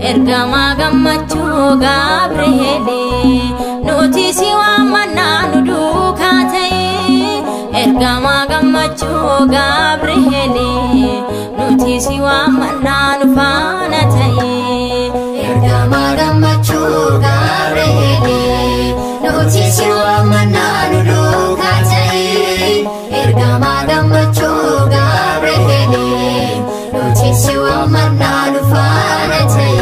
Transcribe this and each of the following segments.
Ergama gammachu Gabriele nuti si waamna nu duuka ta'e Ergama gammachu Gabriele nuti si waamna nu faana ta'e Ergama gammachu Gabriele nuti si waamna nu duuka ta'e Ergama gammachu Gabriele nuti si waamna nu faana ta'e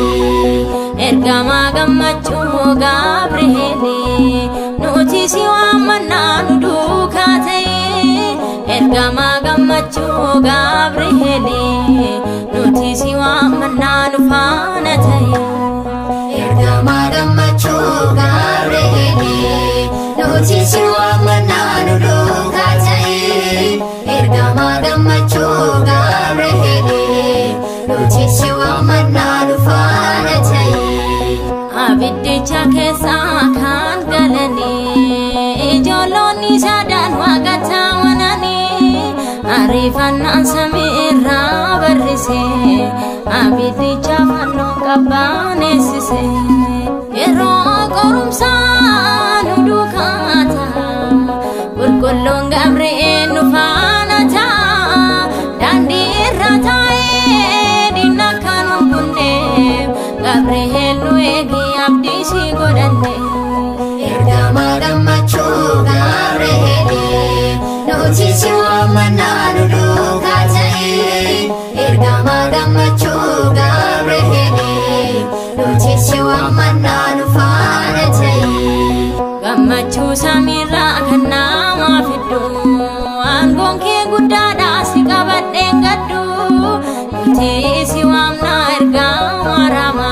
Ergama gammachu Gabriele nuti si waamna nu duuka ta'e Ergama gammachu Gabriele nuti si waamna nu faana ta'e Ergama gammachu Gabriele nuti si waamna nu duuka ta'e Ergama gammachu Gabriele nuti si waamna nu faana ta'e Abiddicha keessa kan galani ijolloonni sadan waaqataa wanani ariifannaan samii irraa barrise abiddicha fannoo qabbaaneessise yeroo qorumsaa nu duukaa ta'a qulqulluun Gabri'eel nu faana ta'a daandii irra taa'ee diina kan hunkunneef Gabri'eel nu eegi abdii si godhanne Ergama gammachu Gabriele nuti si waamna nu duuka ta'e Ergama gammachu Gabriele nuti si waamna nu faana ta'e gammachuu samiirraa kan nama fiddu aangoon kee guddaadha si qabadheen gaddu nuti si waamna ergama rama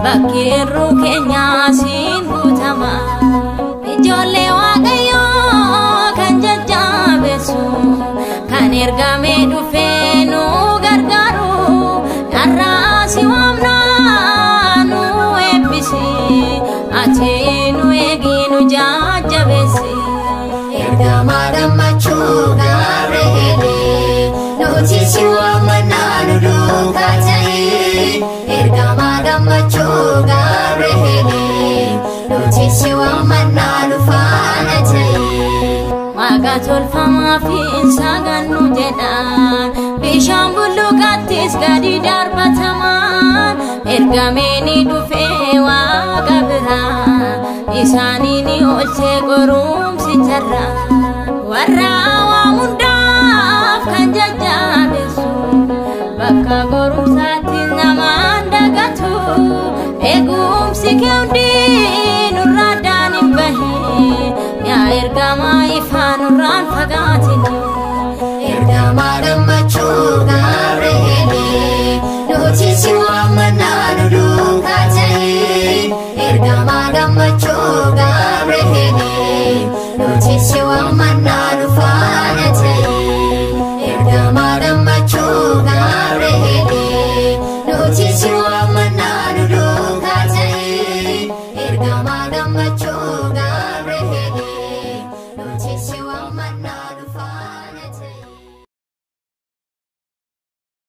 bakki irruu keenya siin guutama ijoollee Waaqayyoo kan jajjabeessu kan ergamee dhufee nu gargaaru dharraa si waamna nu eebbisi ati nu eegi nu jajjabeessi Ergama gammachu Gabriele nuti si waamna nu duuka ta'e Ergama gammachu Gabriele nuti si waamna nu faana ta'e Waaqa tolfamaa fi saagannu jedhaan bishaan bulluqattis gadi darbatamaan ergamee ni dhufee Waaqa biraa isaanii ni oolchee qorumsicharra warra waa hundaaf kan jajjabeessu bakka qorumsaatti namaan dagatu eegumsi kee hundi nurraa addaan hin bahe yaa ergama ifaa nurraan fagaatini Ergama gammachu